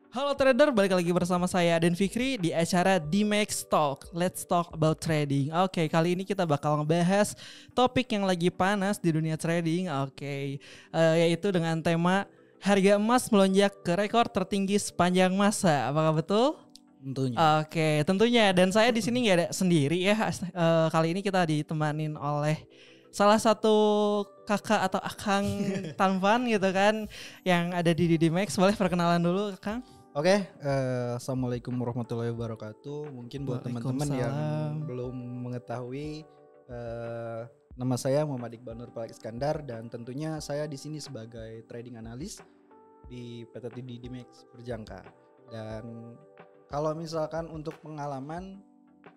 Halo trader, balik lagi bersama saya Dan Fikri di acara D-Max Talk. Let's talk about trading. Oke, kali ini kita bakal ngebahas topik yang lagi panas di dunia trading. Yaitu dengan tema harga emas melonjak ke rekor tertinggi sepanjang masa. Apakah betul? Tentunya. Oke, tentunya. Dan saya di sini nggak ada sendiri ya. Kali ini kita ditemanin oleh salah satu kakak atau akang Tanvan gitu kan, yang ada di D-Max. Boleh perkenalan dulu, Kang? Oke, assalamualaikum warahmatullahi wabarakatuh. Mungkin buat teman-teman yang belum mengetahui, nama saya Muhammad Iqbal Nurul Iskandar dan tentunya saya di sini sebagai trading analis di PT D-Max Berjangka. Dan kalau misalkan untuk pengalaman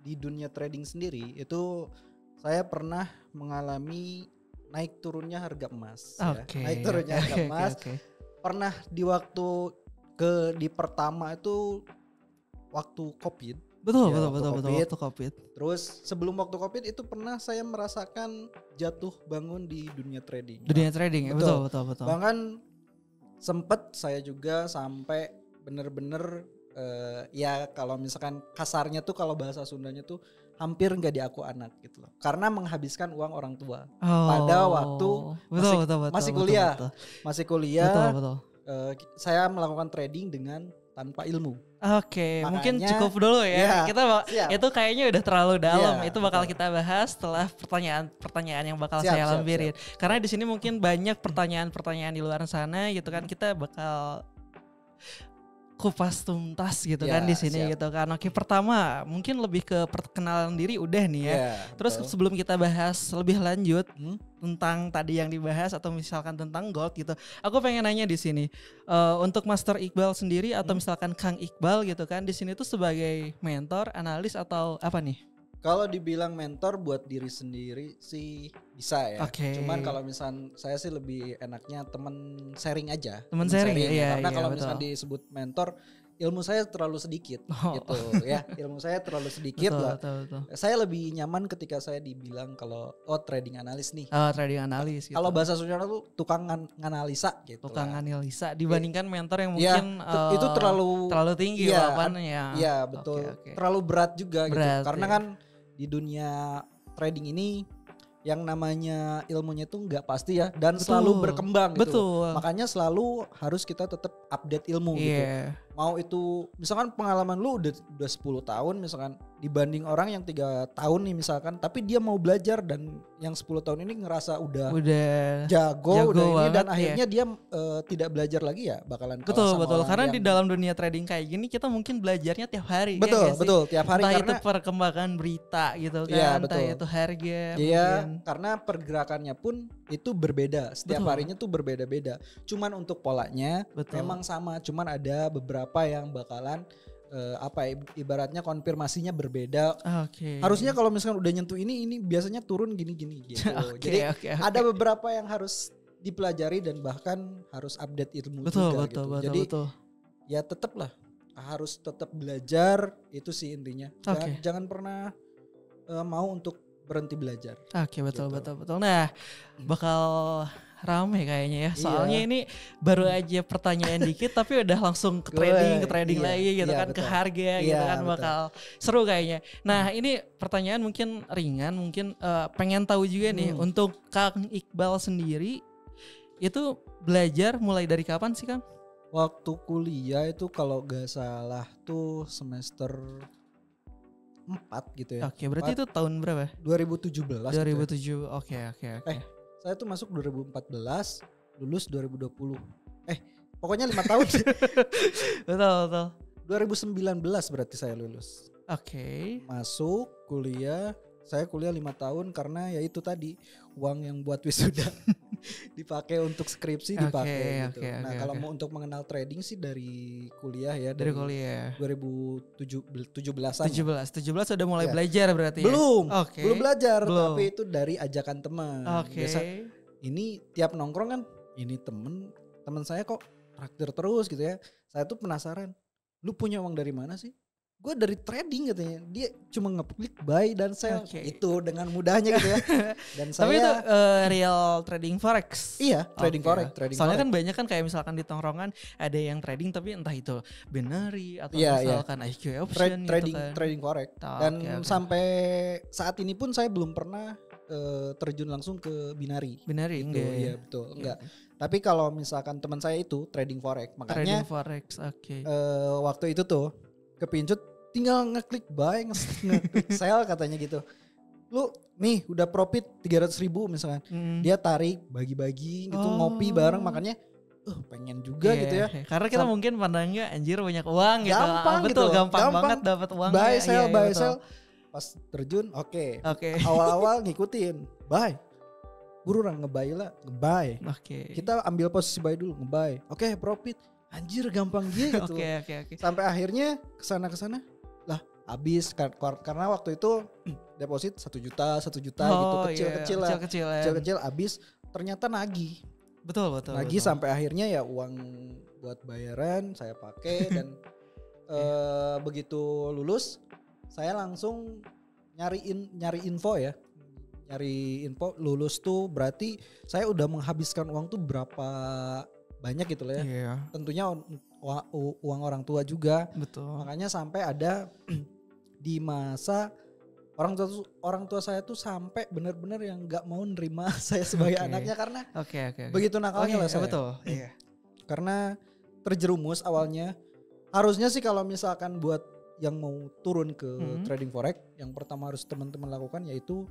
di dunia trading sendiri itu saya pernah mengalami naik turunnya harga emas. Naik turunnya harga emas. Pernah di waktu di pertama itu waktu Covid. Betul, waktu Covid. Terus sebelum waktu Covid itu pernah saya merasakan jatuh bangun di dunia trading. Trading, betul. Bahkan sempet saya juga sampai bener-bener ya kalau misalkan kasarnya tuh, kalau bahasa Sundanya tuh hampir nggak diaku anak gitu loh, karena menghabiskan uang orang tua pada waktu masih kuliah. Betul. Saya melakukan trading dengan tanpa ilmu. Oke, mungkin cukup dulu ya. Kita itu kayaknya udah terlalu dalam. Itu bakal kita bahas setelah pertanyaan yang bakal saya lampirin. Karena di sini mungkin banyak pertanyaan di luar sana gitu kan. Kita bakal kupas tuntas gitu kan di sini gitu kan. Oke, pertama mungkin lebih ke perkenalan diri udah nih ya. Terus sebelum kita bahas lebih lanjut tentang tadi yang dibahas atau misalkan tentang gold gitu, aku pengen nanya di sini untuk Master Iqbal sendiri atau misalkan Kang Iqbal gitu kan, di sini tuh sebagai mentor, analis atau apa nih? Kalau dibilang mentor buat diri sendiri sih bisa ya. Cuman kalau misal saya sih lebih enaknya temen sharing aja. Temen sharing ya. Karena kalau misalnya disebut mentor, ilmu saya terlalu sedikit gitu ya. Ilmu saya terlalu sedikit lah. Betul. Saya lebih nyaman ketika saya dibilang kalau trading analis nih. Trading analis gitu. Kalau bahasa Sunda tuh tukang nganalisa gitu. Tukang analisa dibandingkan mentor yang mungkin itu terlalu tinggi papannya. Iya, betul. Terlalu berat juga gitu. Karena kan di dunia trading ini yang namanya ilmunya tuh nggak pasti ya, dan selalu berkembang gitu. Makanya selalu harus kita tetap update ilmu gitu. Mau itu misalkan pengalaman lu udah 10 tahun misalkan dibanding orang yang 3 tahun nih misalkan, tapi dia mau belajar dan yang 10 tahun ini ngerasa udah jago ini, dan akhirnya dia tidak belajar lagi ya bakalan kalah sama orang. Karena di dalam dunia trading kayak gini kita mungkin belajarnya tiap hari. Betul tiap hari. Entah karena itu perkembangan berita gitu kan, entah itu harga. Karena pergerakannya pun itu berbeda, setiap harinya tuh berbeda-beda. Cuman untuk polanya memang sama, cuman ada beberapa yang bakalan ibaratnya konfirmasinya berbeda. Harusnya kalau misalkan udah nyentuh ini biasanya turun gini gitu. Jadi ada beberapa yang harus dipelajari dan bahkan harus update ilmu juga gitu. Jadi ya tetaplah harus tetap belajar, itu sih intinya. Jangan pernah mau untuk berhenti belajar. Betul. Nah, bakal rame kayaknya ya. Soalnya ini baru aja pertanyaan dikit tapi udah langsung ke trading lagi gitu kan, ke harga gitu kan, bakal seru kayaknya. Nah, ini pertanyaan mungkin ringan, mungkin pengen tahu juga nih untuk Kang Iqbal sendiri itu belajar mulai dari kapan sih, Kang? Waktu kuliah itu kalau gak salah tuh semester 4 gitu ya. Berarti itu tahun berapa? 2017. 2007. Oke. Saya tuh masuk 2014, lulus 2020. Pokoknya 5 tahun. Betul. 2019 berarti saya lulus. Masuk kuliah, saya kuliah 5 tahun karena ya itu tadi uang yang buat wisuda dipakai untuk skripsi dipakai gitu. Kalau mau untuk mengenal trading sih dari kuliah ya, dari kuliah 2017-an. 17 udah mulai belajar berarti belum ya? Belum belajar, tapi itu dari ajakan teman. Biasa ini tiap nongkrong kan, ini temen saya kok traktir terus gitu ya. Saya tuh penasaran, lu punya uang dari mana sih? gue dari trading katanya, dia cuma ngeklik buy dan sell itu dengan mudahnya gitu ya. Dan tapi itu real trading forex. Iya, trading forex. Soalnya kan banyak kan kayak misalkan di tongkrongan ada yang trading tapi entah itu binary atau misalkan IQ option trading gitu kan. Trading forex. Dan sampai saat ini pun saya belum pernah terjun langsung ke binary. Binary gitu. Iya betul, enggak. Tapi kalau misalkan teman saya itu trading forex, makanya trading forex, waktu itu tuh kepincut tinggal ngeklik buy, ngeklik sell katanya gitu. Lu nih udah profit 300.000 misalkan. Dia tarik bagi-bagi gitu, ngopi bareng, makanya pengen juga gitu ya. Karena kita mungkin pandangnya anjir banyak uang gitu. Gampang betul, gitu. gampang banget dapat uang. Buy sell. Pas terjun oke. Awal-awal ngikutin buy. Buruan ngebuy lah, ngebuy. Kita ambil posisi buy dulu, ngebuy. Oke, profit. Anjir gampang dia gitu. Oke. Sampai akhirnya kesana lah habis karena waktu itu deposit 1 juta gitu kecil habis, ternyata nagih. Betul. Nagih sampai akhirnya ya uang buat bayaran saya pakai dan begitu lulus saya langsung nyari info ya. Nyari info lulus tuh berarti saya udah menghabiskan uang tuh berapa banyak gitu lah ya. Tentunya uang orang tua juga. Betul. Makanya sampai ada di masa orang tua saya tuh sampai benar-benar yang nggak mau nerima saya sebagai anaknya karena begitu nakalnya lah saya. Betul. Karena terjerumus awalnya. Harusnya sih kalau misalkan buat yang mau turun ke trading forex, yang pertama harus teman-teman lakukan yaitu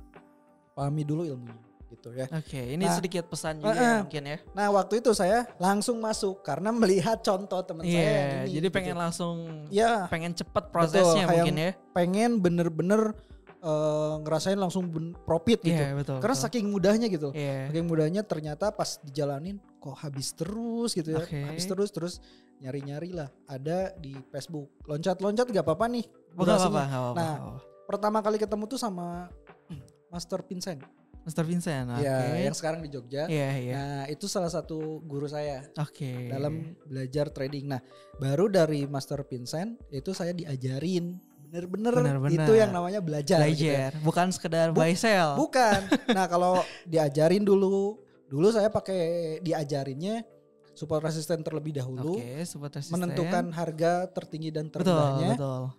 pahami dulu ilmunya. Gitu ya. Ini sedikit pesan juga mungkin ya. Nah waktu itu saya langsung masuk karena melihat contoh teman saya yang ini. Jadi pengen langsung pengen cepat prosesnya mungkin ya. Pengen bener-bener ngerasain langsung profit gitu. Betul, karena saking mudahnya gitu. Saking mudahnya ternyata pas dijalanin kok habis terus gitu ya. Habis terus nyari-nyari lah. Ada di Facebook. Loncat-loncat gak apa-apa nih. Gak apa-apa. Nah pertama kali ketemu tuh sama Master Vincent. Yang sekarang di Jogja. Nah itu salah satu guru saya dalam belajar trading. Nah baru dari Master Vincent itu saya diajarin bener-bener itu yang namanya belajar. Gitu ya. Bukan sekedar buy sell. Bukan. Nah kalau diajarin dulu saya pakai diajarinnya support resisten terlebih dahulu. Menentukan harga tertinggi dan terendahnya. Betul.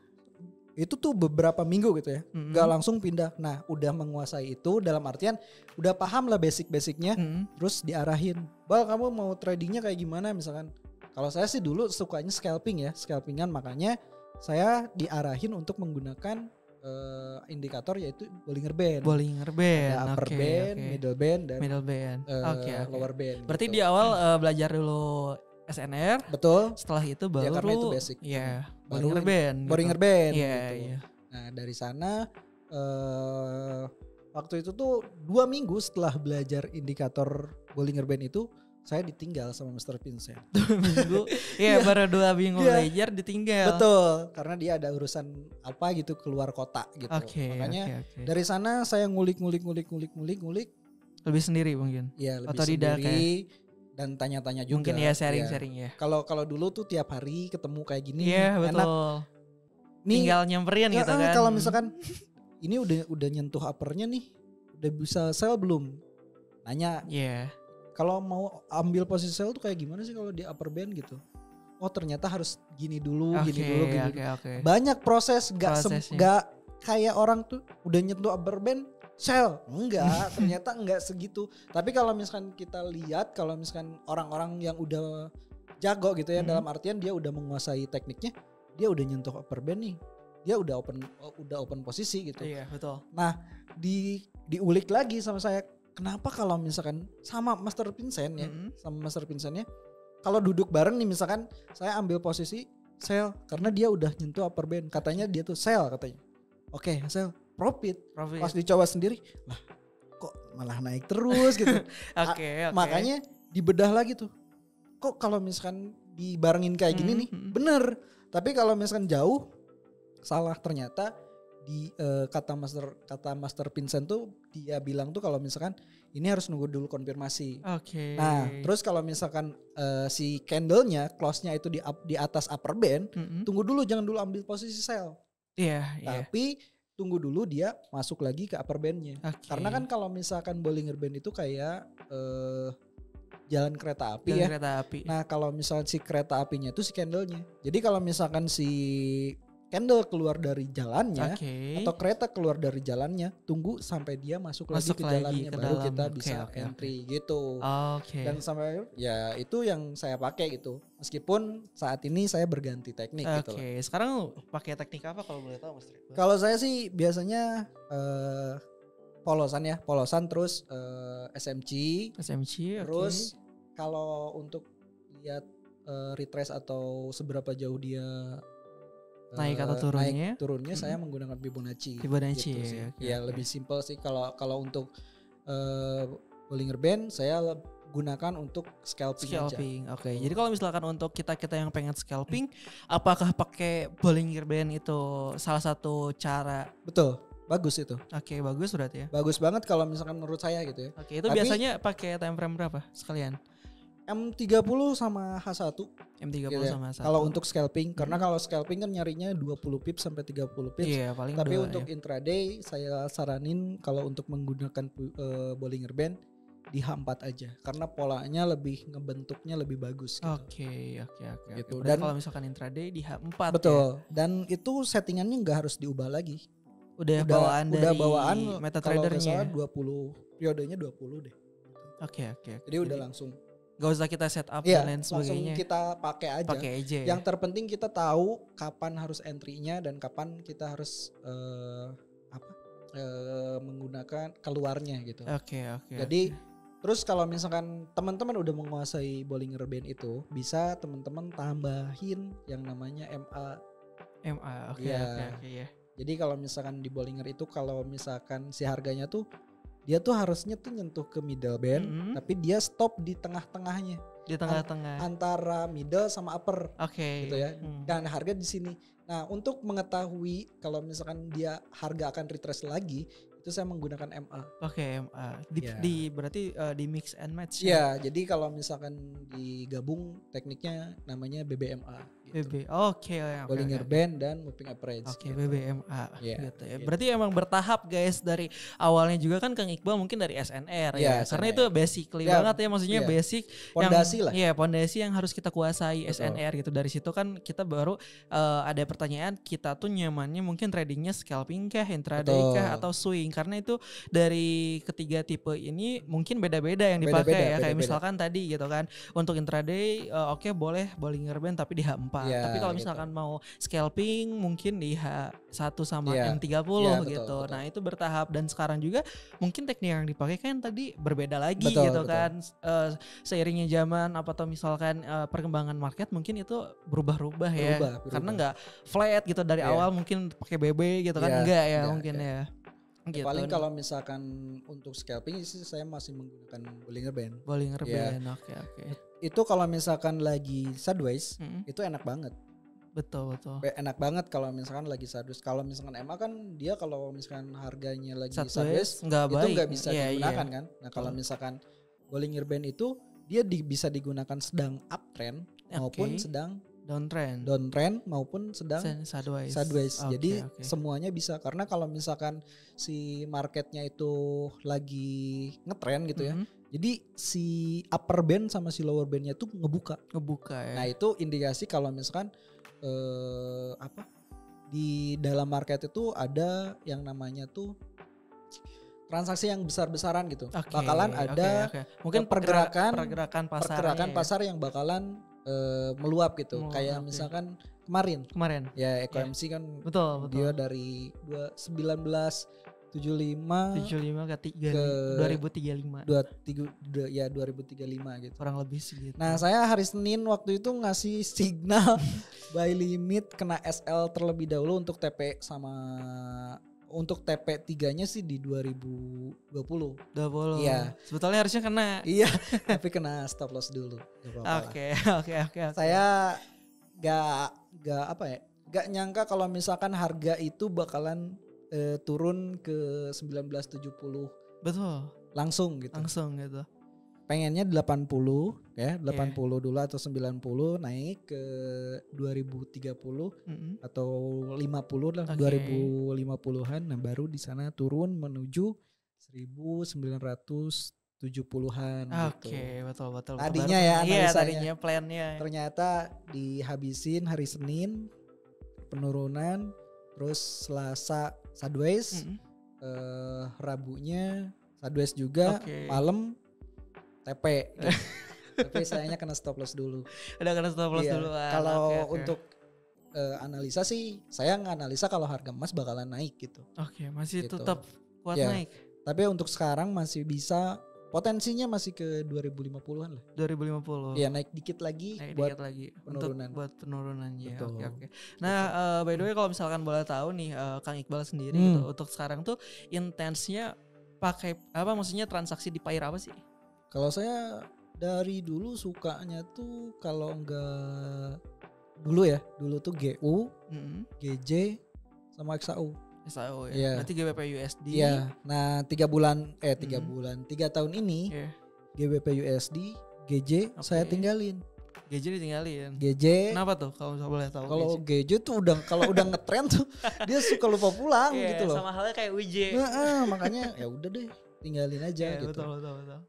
Itu tuh beberapa minggu gitu ya, gak langsung pindah. Nah udah menguasai itu dalam artian udah paham lah basic-basicnya, terus diarahin. Bal kamu mau tradingnya kayak gimana misalkan. Kalau saya sih dulu sukanya scalpingan, makanya saya diarahin untuk menggunakan indikator yaitu Bollinger Band. Ada upper band, middle band, dan lower band. Berarti gitu. Di awal belajar dulu SNR. Betul. Setelah itu baru karena itu basic. Bollinger Band. Iya. Nah, dari sana waktu itu tuh 2 minggu setelah belajar indikator Bollinger Band itu saya ditinggal sama Mr. Vincent. 2 minggu. Baru 2 minggu belajar ditinggal. Betul, karena dia ada urusan apa gitu keluar kota gitu. Makanya dari sana saya ngulik. Lebih sendiri mungkin. Iya, lebih atau sendiri. Dan tanya-tanya juga. Mungkin ya sharing-sharing ya. Kalau dulu tuh tiap hari ketemu kayak gini. Iya betul. Enak. Tinggal nyamperin gitu kan. Kalau misalkan ini udah nyentuh uppernya nih, udah bisa sell belum? Nanya. Kalau mau ambil posisi sell tuh kayak gimana sih kalau di upper band gitu? Oh ternyata harus gini dulu. Banyak proses, gak kayak orang tuh udah nyentuh upper band. Sell enggak, ternyata enggak segitu. Tapi kalau misalkan kita lihat, kalau misalkan orang-orang yang udah jago gitu ya, dalam artian dia udah menguasai tekniknya, dia udah nyentuh upper band nih, dia udah open posisi gitu. Iya betul. Nah diulik lagi sama saya, kenapa kalau misalkan sama Master Vincent ya, kalau duduk bareng nih misalkan saya ambil posisi sell karena dia udah nyentuh upper band, katanya dia tuh sell katanya. Oke, sell. Profit. Pas dicoba sendiri, lah kok malah naik terus gitu. Makanya dibedah lagi tuh. Kok kalau misalkan dibarengin kayak gini nih, bener. Tapi kalau misalkan jauh, salah. Ternyata di kata Master Vincent tuh dia bilang tuh kalau misalkan ini harus nunggu dulu konfirmasi. Oke. Nah, terus kalau misalkan si candle-nya close-nya itu di atas upper band, tunggu dulu, jangan dulu ambil posisi sell. Iya. Tapi tunggu dulu dia masuk lagi ke upper band-nya. Karena kan kalau misalkan Bollinger Band itu kayak jalan kereta api ya. Nah, kalau misalkan si kereta apinya itu si candle-nya. Jadi kalau misalkan si candle keluar dari jalannya atau kereta keluar dari jalannya, tunggu sampai dia masuk lagi ke jalannya baru kita bisa entry gitu. Dan sampai ya itu yang saya pakai gitu. Meskipun saat ini saya berganti teknik gitu. Sekarang pakai teknik apa kalau boleh tahu Mas Tri? Kalau saya sih biasanya polosan terus SMC terus kalau untuk lihat retrace atau seberapa jauh dia naik atau turunnya saya menggunakan Fibonacci gitu sih. Lebih simple sih kalau untuk Bollinger Band saya gunakan untuk scalping aja. Jadi kalau misalkan untuk kita yang pengen scalping, apakah pakai Bollinger Band itu salah satu cara? Betul, bagus itu. Bagus berarti ya. Bagus banget kalau misalkan menurut saya gitu ya. Itu biasanya pakai time frame berapa sekalian? M30 sama H1. M30 gitu sama H1. Kalau untuk scalping, karena kalau scalping kan nyarinya 20 pips sampai 30 pips. Iya, paling tapi untuk intraday saya saranin kalau untuk menggunakan Bollinger Band di H4 aja, karena polanya lebih ngebentuknya lebih bagus gitu. Oke. Gitu. Dan kalau misalkan intraday di H4 betul. Ya? Dan itu settingannya nggak harus diubah lagi. Udah bawaan MetaTrader-nya. 20 periodenya 20 deh. Oke. Jadi udah langsung. Gak usah kita set up dan lain sebagainya. Langsung kita pakai aja. Yang terpenting kita tahu kapan harus entry-nya dan kapan kita harus menggunakan keluarnya gitu. Jadi terus kalau misalkan teman-teman udah menguasai Bollinger Band itu, bisa teman-teman tambahin yang namanya MA. Jadi kalau misalkan di Bollinger itu kalau misalkan si harganya tuh dia tuh harusnya tuh nyentuh ke middle band, tapi dia stop di tengah-tengahnya. Di tengah-tengah. Antara middle sama upper. Gitu ya. Dan harga di sini. Nah, untuk mengetahui kalau misalkan dia harga akan retrace lagi, itu saya menggunakan MA. MA. Berarti di mix and match. Iya, jadi kalau misalkan digabung tekniknya namanya BBMA. Gitu. Bollinger Band dan Moving Average. Gitu. BBMA. Gitu ya. Berarti emang bertahap guys, dari awalnya juga kan Kang Iqbal mungkin dari SNR ya. Karena itu basically banget ya, maksudnya basic pondasi lah. Iya, pondasi yang harus kita kuasai. Betul. SNR gitu. Dari situ kan kita baru ada pertanyaan, kita tuh nyamannya mungkin tradingnya scalping kah, intraday kah, atau swing. Karena itu dari ketiga tipe ini mungkin beda-beda yang dipakai ya. Kayak misalkan tadi gitu kan, untuk intraday boleh Bollinger Band tapi di H4. Tapi kalau misalkan mau scalping mungkin di H1 sama M30 gitu. Betul. Nah, itu bertahap, dan sekarang juga mungkin teknik yang dipakai kan tadi berbeda lagi kan. Seiringnya zaman atau misalkan perkembangan market mungkin itu berubah-ubah ya. Karena nggak flat gitu dari awal, mungkin pakai BB gitu kan, enggak mungkin ya. Gitu. Paling kalau misalkan untuk scalping sih saya masih menggunakan Bollinger Band. Oke. Itu kalau misalkan lagi sideways itu enak banget. Betul. Enak banget kalau misalkan lagi sideways. Kalau misalkan MA kan dia kalau misalkan harganya lagi sideways itu nggak bisa digunakan kan. Nah, kalau misalkan Bollinger Band itu dia bisa digunakan sedang uptrend maupun sedang downtrend maupun sedang sideways. Jadi semuanya bisa, karena kalau misalkan si marketnya itu lagi ngetrend gitu ya. Jadi si upper band sama si lower bandnya tuh ngebuka ya. Nah, itu indikasi kalau misalkan di dalam market itu ada yang namanya tuh transaksi yang besar-besaran gitu. Bakalan ada mungkin pergerakan pasar yang bakalan meluap gitu. Kayak misalkan kemarin ya EcoMC kan betul. Dia dari 1975 ke 2035 gitu, kurang lebih segitu. Nah, saya hari Senin waktu itu ngasih signal buy limit kena SL terlebih dahulu untuk TP sama untuk TP3-nya sih di 2020. Iya. Sebetulnya harusnya kena. Iya, tapi kena stop loss dulu. Oke. Saya gak nyangka kalau misalkan harga itu bakalan turun ke 1970. Betul. langsung gitu. Langsung gitu. Pengennya 80 ya, 80 dulu atau 90 naik ke 2030 atau 50 lah, 2050-an. Nah, baru di sana turun menuju 1970-an gitu. Betul. Tadinya ya analisanya. Iya, tadinya plannya. Ternyata dihabisin hari Senin penurunan, terus Selasa sideways, Rabunya sideways juga, malam TP gitu. Tapi sayangnya kena stop loss dulu. Udah kena stop loss dulu. Kalau untuk analisa sih, saya nganalisa kalau harga emas bakalan naik gitu. Masih gitu. Tetap kuat naik. Tapi untuk sekarang masih bisa, potensinya masih ke 2050-an lah. 2050. Iya, naik dikit lagi buat penurunan. Buat penurunannya. Oke. Nah, by the way kalau misalkan boleh tahu nih Kang Iqbal sendiri gitu, untuk sekarang tuh intensnya pakai apa, maksudnya transaksi di pair apa sih? Kalau saya dari dulu sukanya tuh kalau enggak dulu tuh GU, GJ sama XAU. XAU ya. Berarti GBP USD. Iya. Nah, 3 tahun ini GBP USD, GJ saya tinggalin. GJ ditinggalin. GJ. Kenapa tuh kalau boleh tahu? Kalau GJ tuh kalau udah ngetrend tuh dia suka lupa pulang gitu loh. Sama halnya kayak UJ. Makanya ya udah deh, tinggalin aja gitu. Betul.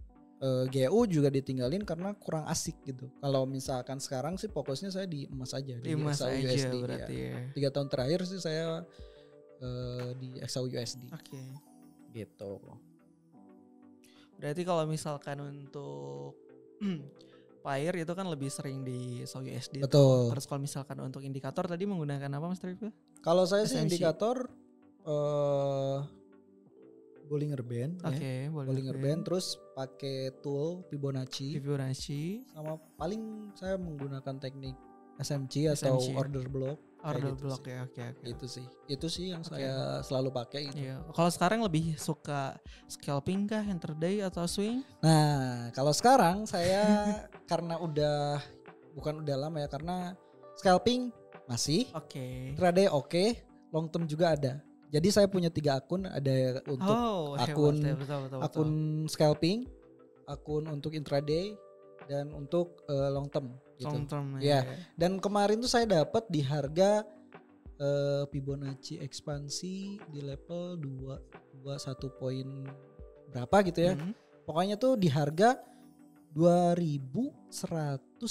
GU juga ditinggalin karena kurang asik gitu. Kalau misalkan sekarang sih fokusnya saya di emas aja, di emas XAU aja USD berarti ya. 3 tahun terakhir sih saya di XAU USD. Gitu. Berarti kalau misalkan untuk pair itu kan lebih sering di XAU USD. Betul. Terus kalau misalkan untuk indikator tadi menggunakan apa Mas Trifil? Kalau saya sih indikator Bollinger Band, Bollinger Band, terus pakai tool Fibonacci, sama paling saya menggunakan teknik SMC atau order block. Oke. Itu sih yang saya selalu pakai. Gitu. Iya. Kalau sekarang lebih suka scalping kah, intraday atau swing? Nah, kalau sekarang saya karena bukan udah lama ya, karena scalping masih, intraday long term juga ada. Jadi saya punya 3 akun, ada untuk akun scalping, akun untuk intraday, dan untuk long term. Gitu. Long term ya. Dan kemarin tuh saya dapat di harga Fibonacci ekspansi di level 21 poin berapa gitu ya. Pokoknya tuh di harga 2132.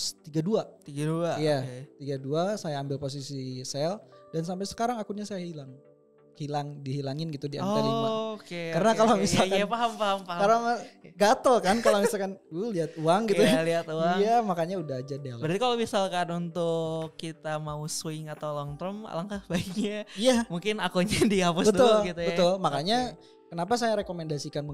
Iya, 32 saya ambil posisi sell dan sampai sekarang akunnya saya dihilangin gitu di angka 5. Karena kalau misalkan paham. Karena gatel kan kalau misalkan lihat uang gitu ya. Lihat uang. Iya, makanya udah aja deh. Berarti kalau misalkan untuk kita mau swing atau long term, alangkah baiknya mungkin akunnya dihapus dulu gitu ya. Betul, makanya kenapa saya rekomendasikan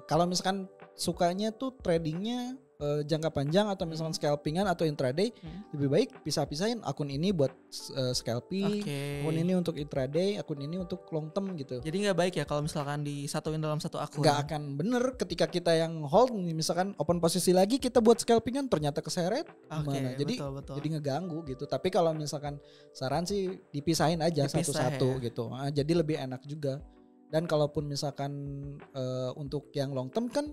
kalau misalkan sukanya tuh tradingnya jangka panjang atau misalkan scalpingan atau intraday, lebih baik pisah-pisahin akun ini buat scalping, akun ini untuk intraday, akun ini untuk long term gitu. Jadi nggak baik ya kalau misalkan disatuin dalam satu akun. Nggak akan bener ketika kita yang hold, misalkan open posisi lagi kita buat scalpingan ternyata keseret gimana. Jadi betul. Jadi ngeganggu gitu. Tapi kalau misalkan saran sih dipisahin aja satu-satu gitu. Jadi lebih enak juga. Dan kalaupun misalkan untuk yang long term kan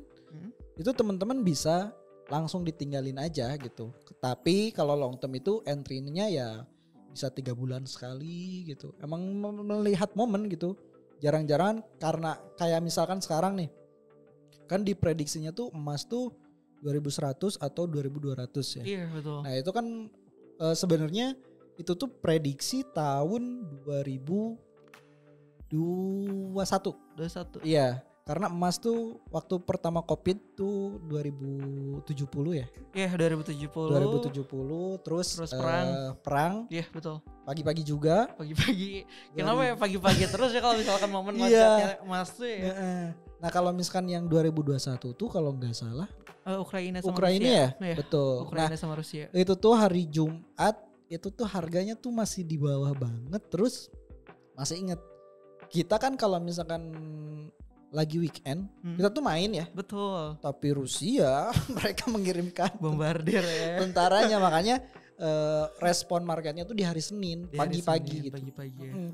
itu teman-teman bisa langsung ditinggalin aja gitu. Tapi kalau long term itu entry-nya ya bisa 3 bulan sekali gitu. Emang melihat momen gitu. Jarang-jarang karena kayak misalkan sekarang nih. Kan diprediksinya tuh emas tuh 2100 atau 2200 ya. Iya betul. Nah itu kan sebenarnya itu tuh prediksi tahun 2021. Iya. Karena emas tuh waktu pertama Covid tuh 2070 ya. Iya 2070 terus perang. Iya betul. Pagi-pagi juga. Kenapa ya pagi-pagi terus ya kalau misalkan momen emas tuh ya. Nah kalau misalkan yang 2021 tuh kalau nggak salah Ukraina sama Rusia. Ya? Betul. Ukraina sama Rusia. Itu tuh hari Jumat, itu tuh harganya tuh masih di bawah banget. Terus masih inget kita kan kalau misalkan lagi weekend kita tuh main ya. Betul. Tapi Rusia mereka mengirimkan bombardir ya tentaranya, makanya respon marketnya tuh di hari Senin pagi-pagi gitu.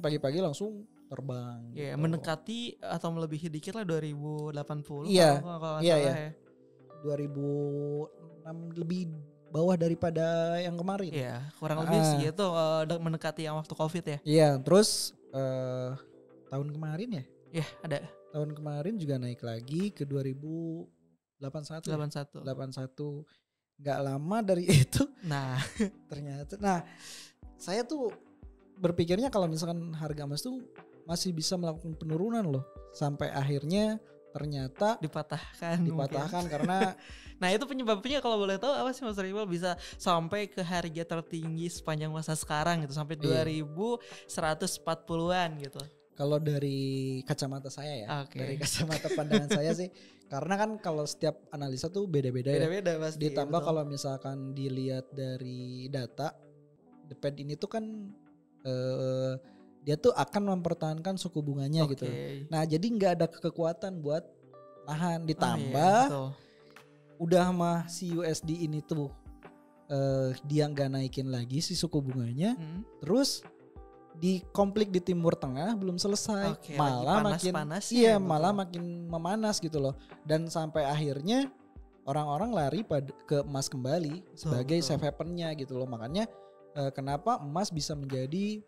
Pagi-pagi langsung terbang. Iya, gitu. Mendekati atau melebihi dikit lah 2080. Iya, kalau iya, salah ya. 2006 lebih bawah daripada yang kemarin. Iya, kurang lebih segitu mendekati yang waktu COVID ya. Iya, terus tahun kemarin ya? Iya, ada. Tahun kemarin juga naik lagi ke 2081. 81. Gak lama dari itu. Nah, ternyata. Nah, saya tuh berpikirnya kalau misalkan harga emas tuh masih bisa melakukan penurunan loh. Sampai akhirnya ternyata dipatahkan karena nah itu penyebabnya kalau boleh tahu apa sih Mas Rival bisa sampai ke harga tertinggi sepanjang masa sekarang gitu sampai 2140-an gitu. Kalau dari kacamata saya ya, dari kacamata pandangan saya sih, karena kan kalau setiap analisa tuh beda-beda ya. Pasti. Ditambah kalau misalkan dilihat dari data, The Fed ini tuh kan dia tuh akan mempertahankan suku bunganya gitu. Nah jadi nggak ada kekuatan buat nahan. Ditambah udah mah si USD ini tuh dia nggak naikin lagi si suku bunganya, terus di konflik di Timur Tengah belum selesai, malah makin memanas gitu loh. Dan sampai akhirnya orang-orang lari ke emas kembali sebagai safe haven-nya gitu loh. Makanya kenapa emas bisa menjadi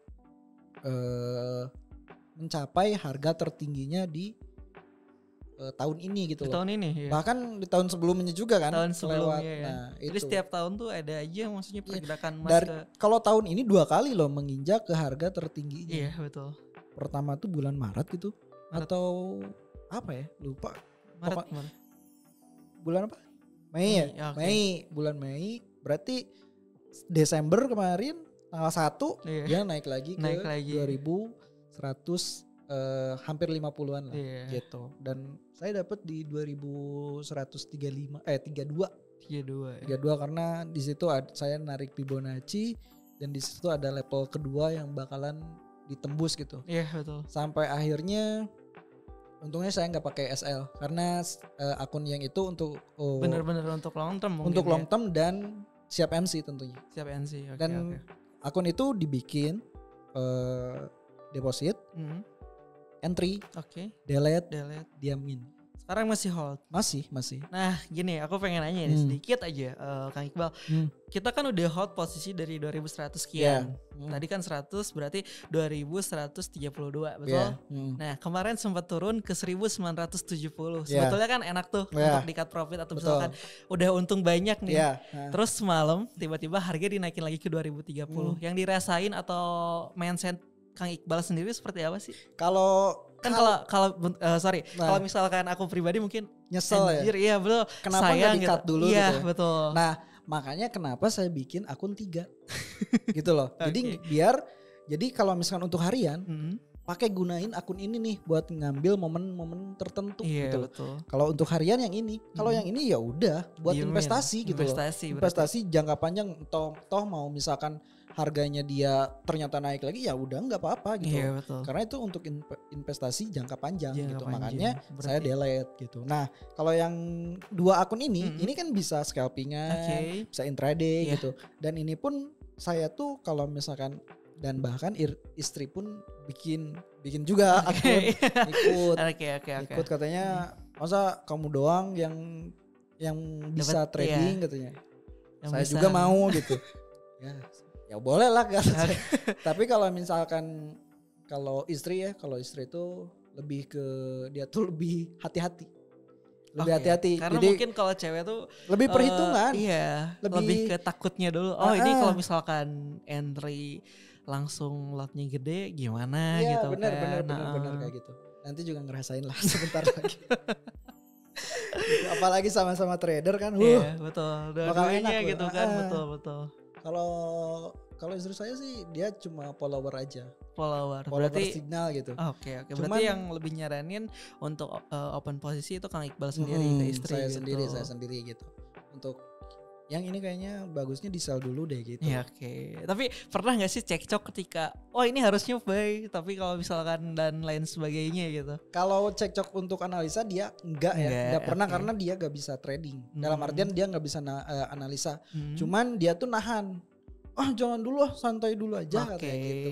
mencapai harga tertingginya di tahun ini gitu loh. Tahun ini, ya. Bahkan di tahun sebelumnya juga kan. Tahun sebelumnya ya. Nah, jadi setiap tahun tuh ada aja maksudnya pergerakan emas. Kalau tahun ini 2 kali loh menginjak ke harga tertingginya. Iya betul. Pertama tuh bulan Maret gitu. Atau apa ya? Lupa. Maret. Bulan apa? Mei ya? Bulan Mei. Berarti Desember kemarin tanggal 1 dia naik lagi ke 2100 hampir 50-an lah gitu. Dan saya dapat di 2135 32 karena di situ saya narik Fibonacci dan di situ ada level kedua yang bakalan ditembus gitu. Iya betul. Sampai akhirnya untungnya saya nggak pakai SL karena akun yang itu untuk benar-benar untuk long term. Untuk long term dan siap MC tentunya. Siap MC. Dan akun itu dibikin deposit, entry, delete, diamin. Sekarang masih hold? Masih. Nah gini, aku pengen nanya nih sedikit aja Kang Iqbal. Kita kan udah hold posisi dari 2100 sekian. Tadi kan 100 berarti 2132, betul? Nah kemarin sempat turun ke 1970. Sebetulnya kan enak tuh untuk di cut profit atau misalkan udah untung banyak nih. Terus semalam tiba-tiba harga dinaikin lagi ke 2030. Yang dirasain atau mindset Kang Iqbal sendiri seperti apa sih? Kalau misalkan aku pribadi mungkin nyesel anjir, ya. Iya betul. Kenapa nggak di-cut dulu gitu? Iya betul. Nah makanya kenapa saya bikin akun 3 gitu loh. Jadi kalau misalkan untuk harian pakai gunain akun ini nih buat ngambil momen-momen tertentu gitu. Betul. Kalau untuk harian yang ini, kalau yang ini ya udah buat investasi gitu loh. Investasi jangka panjang toh mau misalkan harganya dia ternyata naik lagi ya udah nggak apa-apa gitu. Iya, betul. Karena itu untuk investasi jangka panjang gitu. Makanya saya delete gitu. Nah, kalau yang 2 akun ini kan bisa scalpingan, bisa intraday gitu. Dan ini pun saya tuh kalau misalkan dan bahkan istri pun bikin juga akun ikut katanya masa kamu doang yang bisa trading katanya. Saya juga mau gitu. Ya boleh lah kan. Tapi kalau misalkan kalau istri itu lebih ke dia tuh lebih hati-hati. Hati-hati. Karena jadi, mungkin kalau cewek tuh lebih perhitungan. Iya, lebih ke takutnya dulu. Ini kalau misalkan entry langsung lotnya gede gimana gitu bener, kan. Bener kayak gitu. Nanti juga ngerasain lah sebentar lagi. Apalagi sama-sama trader kan. Iya, betul. Dua-duanya gitu kan, betul. Kalau istri saya sih dia cuma follower aja. Follower berarti signal gitu. Oke. Berarti yang lebih nyaranin untuk open posisi itu Kang Iqbal sendiri ke istri saya gitu. Saya sendiri gitu. Untuk yang ini kayaknya bagusnya di sell dulu deh gitu. Ya, oke. Tapi pernah gak sih cekcok ketika ini harusnya buy tapi kalau misalkan dan lain sebagainya gitu? Kalau cekcok untuk analisa dia enggak pernah karena dia gak bisa trading. Dalam artian dia gak bisa analisa. Cuman dia tuh nahan jangan dulu santai dulu aja kayak gitu.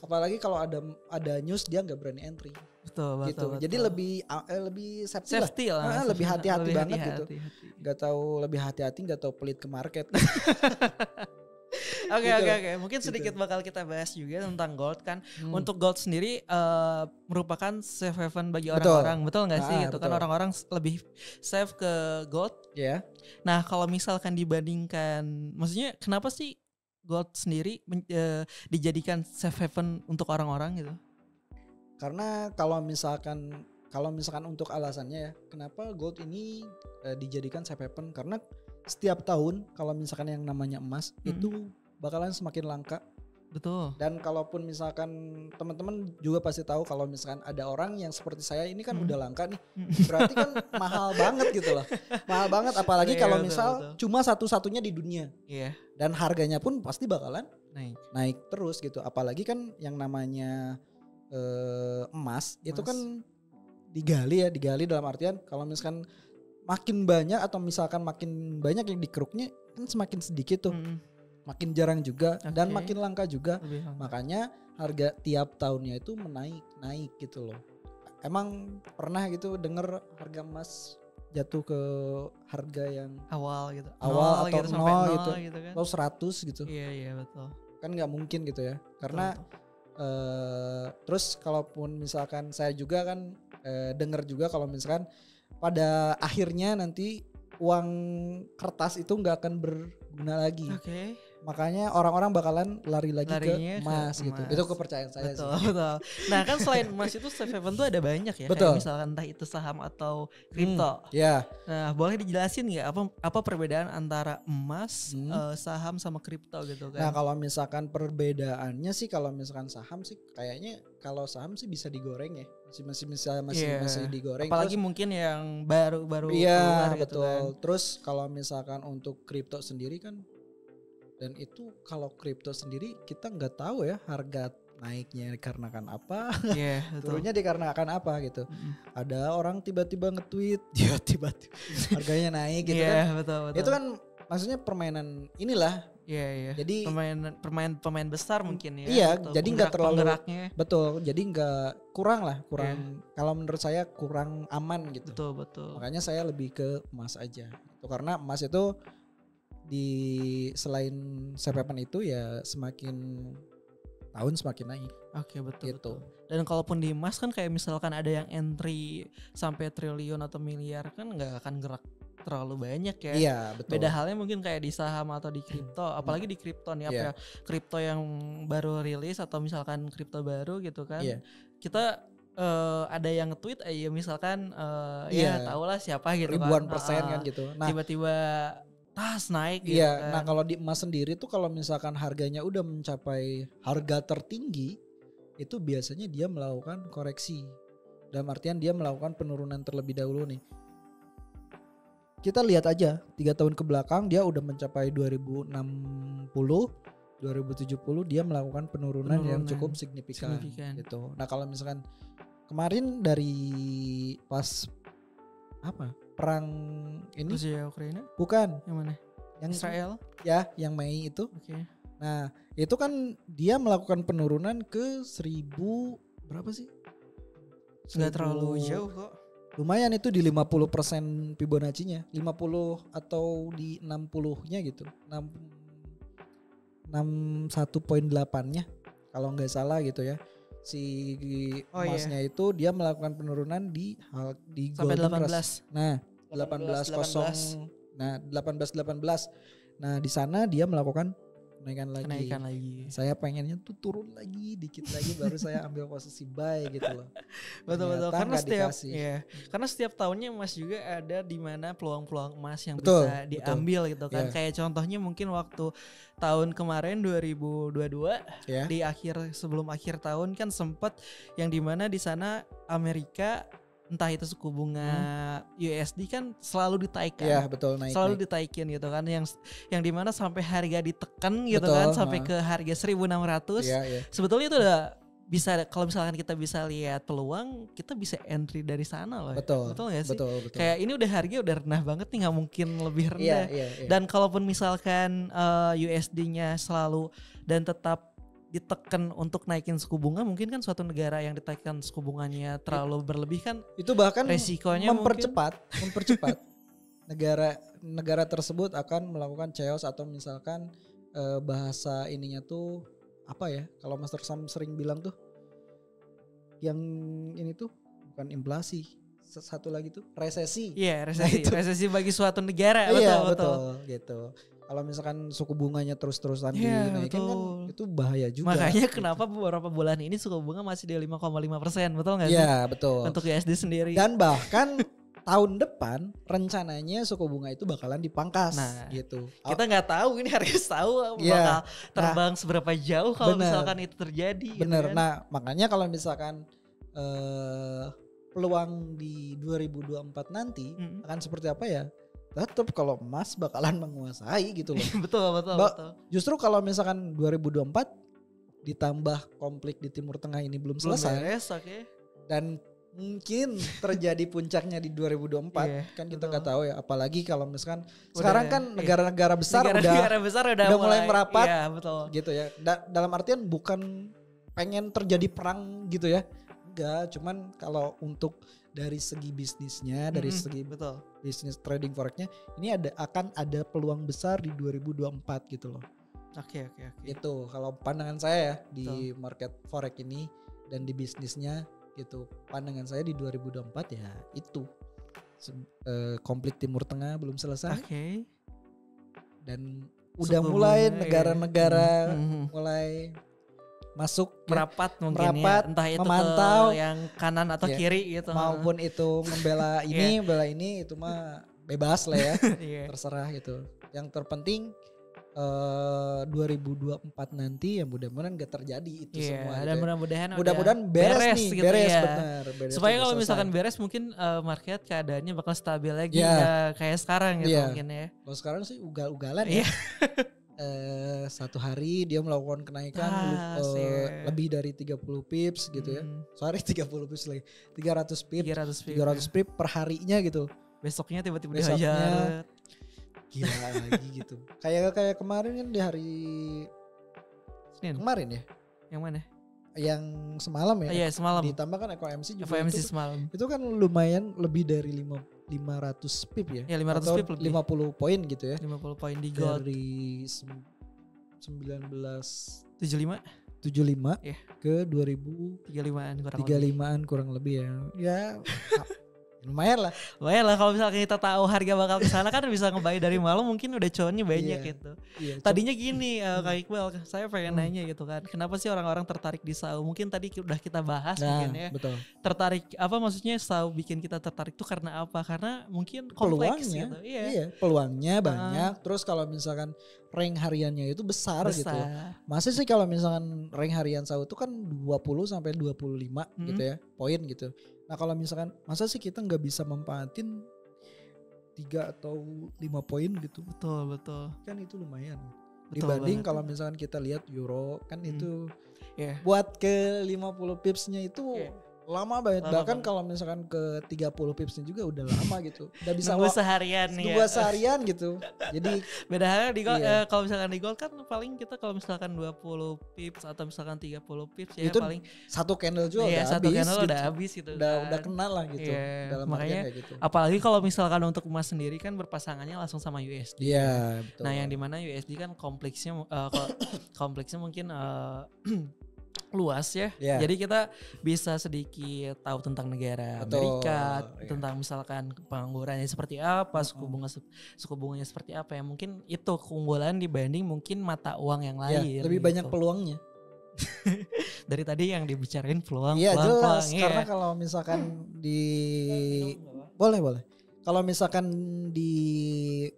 Apalagi kalau ada news dia nggak berani entry. Betul. Jadi lebih safety lah. Lebih hati-hati banget gitu. Nggak tahu lebih hati-hati, nggak tahu pelit ke market. Oke. Mungkin sedikit bakal kita bahas juga tentang gold kan. Untuk gold sendiri merupakan safe haven bagi orang-orang. Betul nggak sih gitu kan, orang-orang lebih safe ke gold. Yeah. Nah kalau misalkan dibandingkan, maksudnya kenapa sih gold sendiri dijadikan safe haven untuk orang-orang gitu? Karena kalau misalkan untuk alasannya ya, kenapa gold ini dijadikan safe haven, karena setiap tahun kalau misalkan yang namanya emas itu bakalan semakin langka. Betul. Dan kalaupun misalkan teman-teman juga pasti tahu kalau misalkan ada orang yang seperti saya ini kan udah langka nih, berarti kan mahal banget gitu loh. Mahal banget, apalagi kalau misal cuma satu-satunya di dunia. Iya. Dan harganya pun pasti bakalan naik terus gitu. Apalagi kan yang namanya emas itu kan digali dalam artian kalau misalkan makin banyak atau misalkan makin banyak yang dikeruknya kan semakin sedikit tuh. Makin jarang juga dan makin langka juga. Makanya harga tiap tahunnya itu naik gitu loh. Emang pernah gitu denger harga emas jatuh ke harga yang awal gitu. Awal atau gitu, nol gitu. Kan. Atau 100 gitu. Iya betul. Kan nggak mungkin gitu ya. Karena terus kalaupun misalkan saya juga kan denger juga kalau misalkan pada akhirnya nanti uang kertas itu nggak akan berguna lagi. Makanya orang-orang bakalan larinya ke emas gitu. Itu kepercayaan saya sih. Betul. Nah kan selain emas itu safe haven tuh ada banyak ya. Betul. Kayak misalkan entah itu saham atau kripto. Yeah. Nah boleh dijelasin nggak apa perbedaan antara emas, saham sama kripto gitu kan? Nah kalau misalkan perbedaannya sih, kalau misalkan saham sih kayaknya kalau saham sih bisa digoreng ya. Masih digoreng. Apalagi terus, mungkin yang baru keluar gitu betul. Kan. Terus kalau misalkan untuk kripto sendiri kan, dan itu kalau kripto sendiri kita nggak tahu ya harga naiknya dikarenakan apa, turunnya dikarenakan apa gitu. Ada orang tiba-tiba nge-tweet, dia tiba-tiba harganya naik gitu kan. Betul. Itu kan maksudnya permainan inilah. Iya. Jadi pemain besar mungkin ya. Iya, jadi nggak terlalu penggeraknya. Betul. Jadi nggak kurang. Kalau menurut saya kurang aman gitu. Betul. Makanya saya lebih ke emas aja. Itu karena emas itu selain safe haven itu ya semakin tahun semakin naik. Oke, betul. Gitu. Dan kalaupun di emas kan kayak misalkan ada yang entry sampai triliun atau miliar kan nggak akan gerak terlalu banyak ya. Iya, betul. Beda halnya mungkin kayak di saham atau di kripto, apalagi di kripto nih ya, kripto yang baru rilis atau misalkan kripto baru gitu kan. Kita ada yang nge-tweet misalkan ya tahulah siapa gitu ribuan persen kan gitu. Nah, tiba-tiba naik gitu kan. Nah kalau di emas sendiri tuh kalau misalkan harganya udah mencapai harga tertinggi, itu biasanya dia melakukan koreksi. Dalam artian dia melakukan penurunan terlebih dahulu nih. Kita lihat aja 3 tahun ke belakang dia udah mencapai 2060, 2070 dia melakukan penurunan yang cukup signifikan. Gitu. Nah kalau misalkan kemarin dari pas perang ini Rusia Ukraina? Bukan. Yang mana? Yang Israel? Ya, yang Mei itu. Nah, itu kan dia melakukan penurunan ke 1000 berapa sih? Enggak terlalu jauh kok. Lumayan itu di 50% Fibonacci-nya. 50 atau di 60-nya gitu. 61.8-nya kalau nggak salah gitu ya. Si emasnya itu dia melakukan penurunan di sampai 18. Nah, 18.0. Nah, 18. Nah, di sana dia melakukan kenaikan lagi. Saya pengennya tuh turun lagi dikit lagi baru saya ambil posisi buy gitu loh. Betul. Karena setiap tahunnya emas juga ada di mana peluang-peluang emas yang bisa diambil gitu kan. Kayak contohnya mungkin waktu tahun kemarin 2022 sebelum akhir tahun kan sempat yang di mana di sana Amerika entah itu suku bunga USD kan selalu ditaikkan. Iya, betul, naik. Selalu ditaikin gitu kan, yang dimana sampai harga ditekan gitu kan sampai ke harga 1.600. Iya. Sebetulnya itu udah kalau misalkan kita bisa lihat peluang, kita bisa entry dari sana loh. Betul gak sih? Betul. Kayak ini udah harga udah rendah banget nih, nggak mungkin lebih rendah. Iya. Dan kalaupun misalkan USD-nya selalu dan tetap ditekan untuk naikin suku bunga, mungkin kan suatu negara yang ditekan suku bunganya terlalu berlebih kan, itu bahkan resikonya mempercepat negara tersebut akan melakukan chaos, atau misalkan bahasa ininya tuh apa ya, kalau Master Sam sering bilang tuh yang ini tuh bukan inflasi, satu lagi tuh resesi. Iya, resesi. Nah, resesi bagi suatu negara. Betul gitu. Kalau misalkan suku bunganya terus-terusan dinaikin kan itu bahaya juga. Makanya kenapa beberapa bulan ini suku bunga masih di 5,5%, betul nggak sih? Iya, betul. Untuk USD sendiri. Dan bahkan tahun depan rencananya suku bunga itu bakalan dipangkas gitu. Kita nggak tahu ini harga tahu bakal terbang seberapa jauh kalau misalkan itu terjadi. Bener. Gitu kan? Nah makanya kalau misalkan peluang di 2024 nanti akan seperti apa ya? Tetap kalau emas bakalan menguasai gitu loh. betul. Justru kalau misalkan 2024 ditambah konflik di Timur Tengah ini belum selesai. Dan mungkin terjadi puncaknya di 2024 kan kita nggak tahu ya, apalagi kalau misalkan sekarang kan negara-negara besar udah mulai merapat gitu ya. Dalam artian bukan pengen terjadi perang gitu ya, enggak, cuman kalau untuk dari segi bisnisnya, dari segi bisnis trading forexnya ini akan ada peluang besar di 2024 gitu loh. Oke. Itu kalau pandangan saya ya di market forex ini dan di bisnisnya gitu, pandangan saya di 2024 ya itu konflik Timur Tengah belum selesai. Dan udah mulai negara-negara mulai masuk merapat ya, entah itu memantau ke yang kanan atau kiri gitu, maupun itu membela ini membela ini, itu mah bebas lah ya. Terserah gitu. Yang terpenting 2024 nanti ya mudah-mudahan gak terjadi itu semua. Dan mudah-mudahan beres nih, gitu benar. Supaya kalau misalkan beres mungkin market keadaannya bakal stabil lagi kayak sekarang gitu mungkin ya. Kalau sekarang sih ugal-ugalan ya. Satu hari dia melakukan kenaikan lebih dari 30 pips gitu ya. Sorry 30 pips lagi. 300 pips per harinya gitu. Besoknya tiba-tiba dihajar. Gila lagi gitu. Kayak kemarin kan di hari Senin. Kemarin ya? Yang mana? Yang semalam ya? Iya, semalam. Ditambah kan FOMC juga. FOMC semalam. Itu kan lumayan lebih dari 500 pip ya? Ya 500 atau pip lebih. 50 poin gitu ya? 50 poin di gold. Dari 1975 ke 2035an kurang lebih ya. Ya lumayan lah kalau misalnya kita tahu harga bakal ke sana kan bisa ngebuy dari malam, mungkin udah cuannya banyak gitu. Tadinya gini Kak Iqbal, saya pengen nanya gitu kan, kenapa sih orang-orang tertarik di SAU? Mungkin tadi udah kita bahas mungkin ya. Betul. Tertarik apa maksudnya SAU bikin kita tertarik tuh karena apa? Karena mungkin kompleks gitu. Iya, peluangnya banyak. Terus kalau misalkan rank hariannya itu besar gitu. Masa sih kalau misalkan rank harian SAU itu kan 20 sampai 25 gitu ya, poin gitu. Nah kalau misalkan masa sih kita nggak bisa memanfaatin 3 atau 5 poin gitu. Betul. Kan itu lumayan. Dibanding kalau misalkan kita lihat euro kan itu buat ke 50 pipsnya itu lama banget. Bahkan kalau misalkan ke 30 pipsnya juga udah lama gitu. Udah bisa nunggu seharian nih ya. Seharian gitu. Jadi beda halnya di gold, kalau misalkan di gold kan paling kita kalau misalkan 20 pips atau misalkan 30 pips ya itu paling satu candle juga udah satu habis candle gitu. udah habis gitu. Udah kenal lah gitu. Dalam makanya kayak gitu. Apalagi kalau misalkan untuk emas sendiri kan berpasangannya langsung sama USD. Iya, betul. Nah, yang dimana USD kan kompleksnya mungkin luas ya. Jadi kita bisa sedikit tahu tentang negara Amerika, tentang misalkan penganggurannya seperti apa, suku bunganya seperti apa ya. Mungkin itu keunggulan dibanding mungkin mata uang yang lain. Lebih banyak peluangnya. Dari tadi yang dibicarain peluang. Iya jelas. Karena kalau misalkan boleh. Kalau misalkan di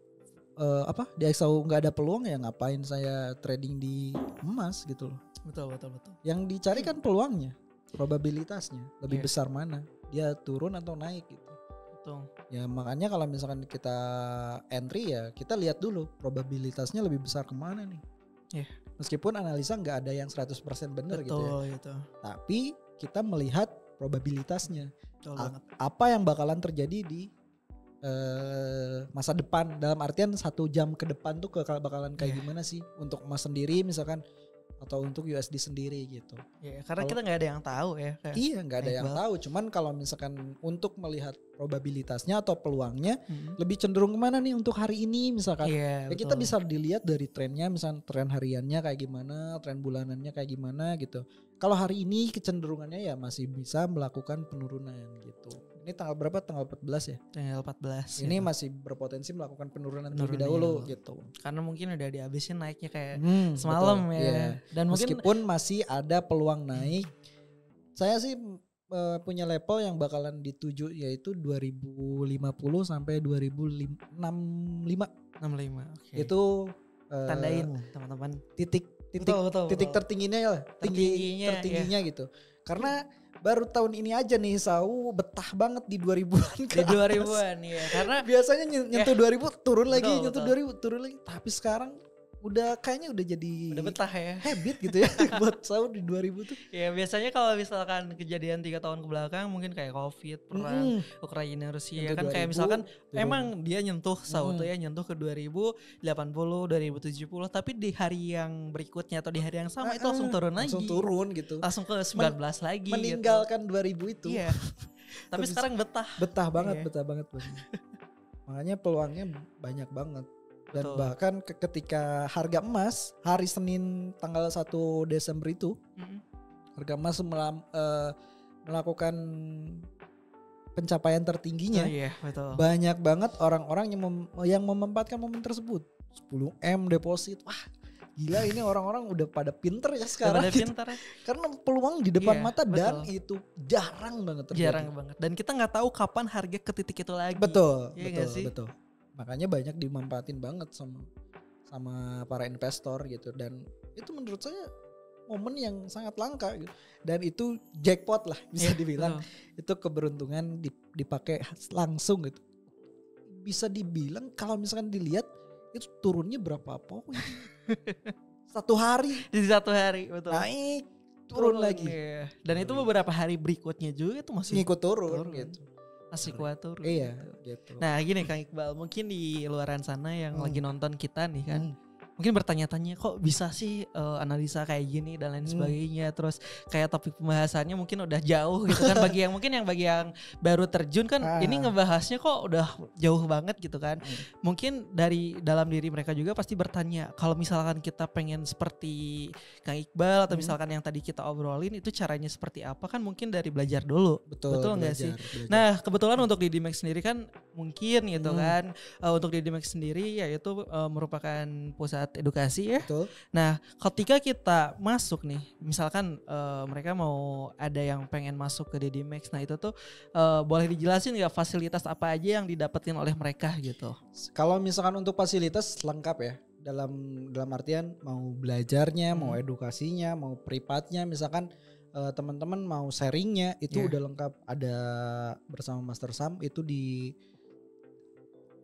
di XAU nggak ada peluang ya ngapain saya trading di emas gitu loh. Betul. Yang dicari kan peluangnya, probabilitasnya lebih besar mana, dia turun atau naik gitu. Betul. Ya makanya kalau misalkan kita entry ya kita lihat dulu probabilitasnya lebih besar kemana nih. Meskipun analisa nggak ada yang 100% benar gitu ya. Gitu. Tapi kita melihat probabilitasnya. Apa yang bakalan terjadi di masa depan, dalam artian 1 jam ke depan tuh bakalan kayak gimana sih untuk emas sendiri misalkan, atau untuk USD sendiri gitu. Karena kita nggak ada yang tahu ya. Iya, nggak ada yang tahu. Cuman kalau misalkan untuk melihat probabilitasnya atau peluangnya, lebih cenderung kemana nih untuk hari ini misalkan. Kita bisa dilihat dari trennya, misalkan tren hariannya kayak gimana, tren bulanannya kayak gimana gitu. Kalau hari ini kecenderungannya ya masih bisa melakukan penurunan gitu. Ini tanggal berapa? Tanggal 14 ya? Tanggal 14. Ini masih berpotensi melakukan penurunan terlebih dahulu gitu. Karena mungkin udah dihabisin naiknya kayak semalam ya. Dan meskipun masih ada peluang naik. Saya sih punya level yang bakalan dituju yaitu 2050 sampai 2065. 65. Itu tandain teman-teman. Titik tertingginya ya. Tertingginya gitu. Karena baru tahun ini aja nih Sau betah banget di 2000-an ke atas. 2000-an ya. Karena biasanya nyentuh 2000 turun lagi, nyentuh 2000 turun lagi. Tapi sekarang kayaknya udah jadi betah ya, habit gitu ya buat Sau di 2000 tuh. Ya biasanya kalau misalkan kejadian 3 tahun ke belakang mungkin kayak COVID, perang Ukraina Rusia kan 2000, kayak misalkan emang dia nyentuh Sau tuh ya, nyentuh ke 2080, 2070, tapi di hari yang berikutnya atau di hari yang sama itu langsung turun lagi. Langsung turun gitu. Langsung ke 19 lagi meninggalkan gitu. 2000 itu. Iya. Tapi sekarang betah. Betah banget. Makanya peluangnya banyak banget. Dan bahkan ketika harga emas hari Senin tanggal 1 Desember itu harga emas melakukan pencapaian tertingginya. Betul. Banyak banget orang-orang yang memanfaatkan momen tersebut. 10M deposit. Wah, gila ini orang-orang udah pada pinter ya sekarang. Pinter. Karena peluang di depan mata dan itu jarang banget terjadi. Jarang banget. Dan kita nggak tahu kapan harga ke titik itu lagi. Betul. Makanya banyak dimanfaatin banget sama para investor gitu, dan itu menurut saya momen yang sangat langka gitu. Dan itu jackpot lah bisa dibilang. Itu keberuntungan dipakai langsung gitu. Bisa dibilang kalau misalkan dilihat itu turunnya berapa poin. 1 hari. Di 1 hari betul. Naik turun lagi. Dan itu beberapa hari berikutnya juga itu masih ngikut turun gitu. Masih kuat turun. Iya gitu. Nah gini Kang Iqbal, mungkin di luaran sana yang lagi nonton kita nih kan, mungkin bertanya-tanya kok bisa sih analisa kayak gini dan lain sebagainya. Terus kayak topik pembahasannya mungkin udah jauh gitu kan. bagi yang baru terjun kan ini ngebahasnya kok udah jauh banget gitu kan. Mungkin dari dalam diri mereka juga pasti bertanya, kalau misalkan kita pengen seperti Kang Iqbal atau misalkan yang tadi kita obrolin itu caranya seperti apa, kan mungkin dari belajar dulu. Betul nggak sih? Belajar. Nah kebetulan untuk di Dimex sendiri kan mungkin gitu kan, untuk di Dimex sendiri yaitu merupakan pusat edukasi ya. Betul. Nah, ketika kita masuk nih, misalkan mereka mau ada yang pengen masuk ke Didimex, nah itu tuh boleh dijelasin nggak fasilitas apa aja yang didapetin oleh mereka gitu? Kalau misalkan untuk fasilitas lengkap ya, dalam artian mau belajarnya, mau edukasinya, mau privatnya, misalkan teman-teman mau sharingnya itu udah lengkap. Ada bersama Master Sam itu di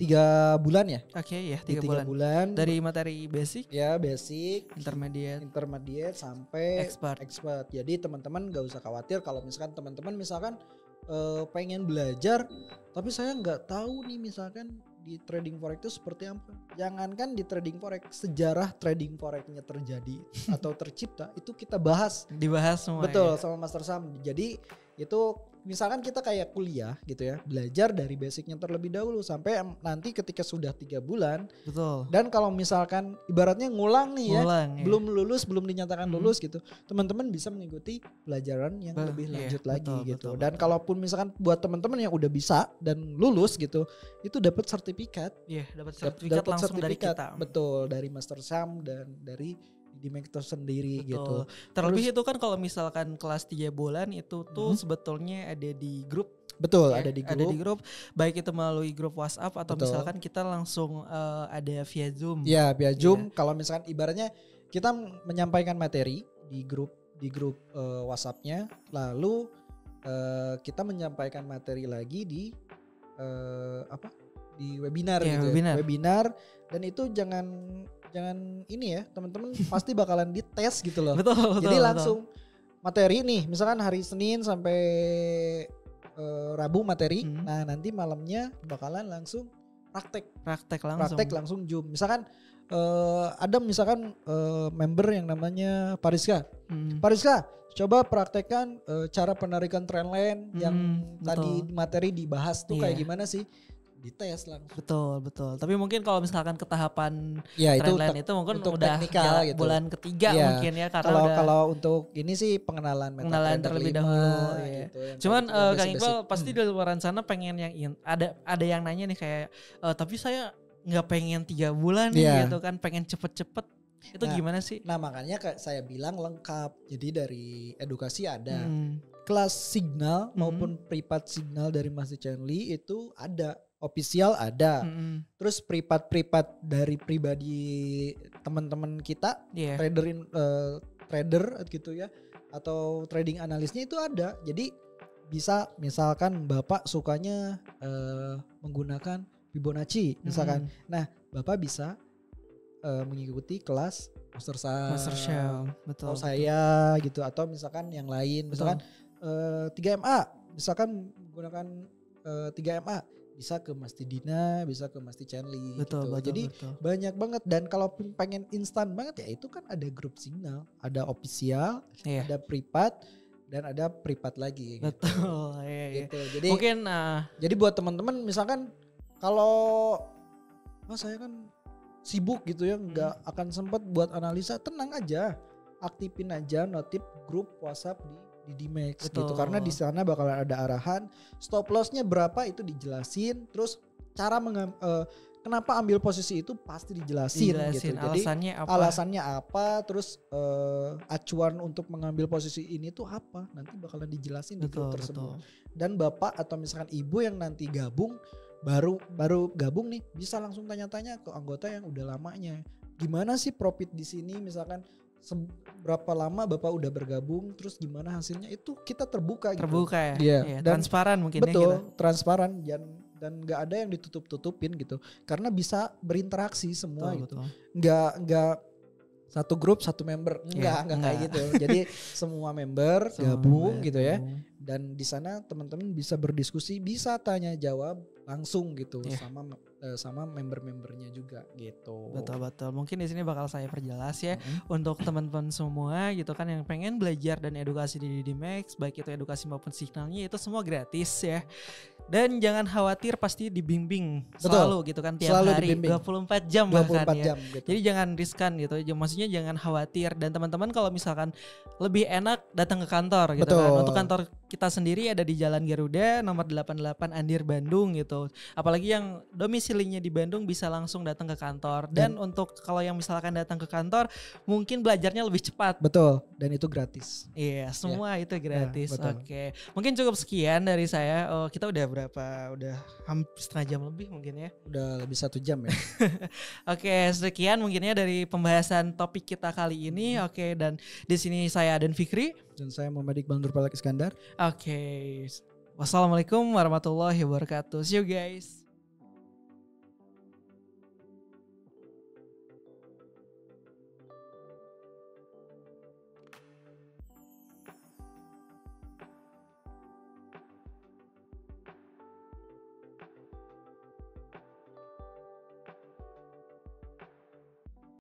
3 bulan ya. Oke ya, 3 bulan. Dari materi basic? Ya basic, intermediate sampai expert. Jadi teman-teman gak usah khawatir kalau misalkan teman-teman pengen belajar tapi saya nggak tahu nih misalkan di trading forex itu seperti apa. Jangankan di trading forex, sejarah trading forexnya terjadi atau tercipta itu kita dibahas semua. Betul, sama Master Sam. Jadi itu misalkan kita kayak kuliah gitu ya, belajar dari basicnya terlebih dahulu sampai nanti ketika sudah 3 bulan. Betul. Dan kalau misalkan ibaratnya ngulang nih belum lulus, belum dinyatakan lulus gitu, teman-teman bisa mengikuti pelajaran yang lebih lanjut lagi gitu. Dan kalaupun misalkan buat teman-teman yang udah bisa dan lulus gitu, itu dapat sertifikat. Iya, dapat sertifikat langsung dari kita. Betul, dari Master Sam dan dari Dimex sendiri. Betul. Gitu. Terlebih itu kan kalau misalkan kelas 3 bulan itu tuh sebetulnya ada di grup. Betul, ada di grup. Baik itu melalui grup WhatsApp atau misalkan kita langsung ada via Zoom. Ya, via Zoom. Kalau misalkan ibaratnya kita menyampaikan materi di grup WhatsApp-nya, lalu kita menyampaikan materi lagi di di webinar gitu. Webinar, dan itu jangan jangan ini ya, teman-teman pasti bakalan dites gitu loh. Betul. Jadi langsung materi nih, misalkan hari Senin sampai Rabu materi. Nah, nanti malamnya bakalan langsung praktek langsung Zoom. Misalkan ada misalkan member yang namanya Pariska. Pariska, coba praktekkan cara penarikan trendline yang tadi materi dibahas tuh kayak gimana sih? Dites langsung. Betul. Tapi mungkin kalau misalkan ke tahapan trendline itu mungkin udah gitu. bulan ketiga mungkin ya, karena kalau untuk ini sih pengenalan terlebih dahulu. Gitu, cuman Kang Iqbal pasti di luar sana pengen yang ada yang nanya nih kayak tapi saya nggak pengen 3 bulan nih gitu kan, pengen cepet-cepet. Itu gimana sih? Nah makanya saya bilang lengkap. Jadi dari edukasi ada. Kelas signal maupun privat signal dari Masjid Chenli itu ada. Official ada. Terus privat dari pribadi teman-teman kita, trader gitu ya, atau trading analisnya itu ada. Jadi bisa misalkan Bapak sukanya menggunakan Fibonacci misalkan. Nah, Bapak bisa mengikuti kelas Master Shell. Betul. Atau saya gitu, atau misalkan yang lain, misalkan 3MA, misalkan menggunakan 3MA bisa ke Mas Dina, bisa ke Mas Chenli gitu. Jadi banyak banget, dan kalau pengen instan banget ya itu kan ada grup signal, ada official, ada privat, dan ada privat lagi. Betul. Gitu. Jadi mungkin jadi buat teman-teman misalkan kalau saya kan sibuk gitu ya, nggak akan sempat buat analisa, tenang aja, aktifin aja notif grup WhatsApp di Dimex gitu, karena di sana bakal ada arahan stop lossnya berapa itu dijelasin, terus cara kenapa ambil posisi itu pasti dijelasin gitu. Jadi alasannya apa, terus acuan untuk mengambil posisi ini tuh apa, nanti bakalan dijelasin di grup tersebut. Dan Bapak atau misalkan Ibu yang nanti gabung baru gabung nih, bisa langsung tanya-tanya ke anggota yang udah lamanya, gimana sih profit di sini, misalkan berapa lama Bapak udah bergabung, terus gimana hasilnya, itu kita terbuka gitu. Ya. Dan transparan mungkin. Betul, transparan dan nggak ada yang ditutup-tutupin gitu. Karena bisa berinteraksi semua gitu. Nggak satu grup satu member, enggak kayak gitu. Jadi semua member gabung gitu ya. Dan di sana teman-teman bisa berdiskusi, bisa tanya jawab langsung gitu sama member-membernya juga gitu. Betul. Mungkin di sini bakal saya perjelas ya untuk teman-teman semua gitu kan yang pengen belajar dan edukasi di Dimex, baik itu edukasi maupun signalnya, itu semua gratis ya. Dan jangan khawatir, pasti dibimbing selalu gitu kan, tiap selalu hari dibimbing. 24 jam bahkan 24 jam gitu. Jadi jangan riskan gitu. Maksudnya jangan khawatir, dan teman-teman kalau misalkan lebih enak datang ke kantor gitu kan. Untuk kantor kita sendiri ada di Jalan Garuda nomor 88 Andir Bandung gitu. Apalagi yang domisilinya di Bandung bisa langsung datang ke kantor. Dan untuk kalau yang misalkan datang ke kantor mungkin belajarnya lebih cepat. Betul, dan itu gratis. Iya, semua itu gratis. Oke. Mungkin cukup sekian dari saya. Kita udah udah hampir setengah jam lebih mungkin ya. Udah lebih 1 jam ya. Oke, sekian mungkinnya dari pembahasan topik kita kali ini. Oke, dan di sini saya Aden Fikri. Dan saya Muhammad Iqbal Nurpalak Iskandar. Oke. Wassalamualaikum warahmatullahi wabarakatuh. See you guys.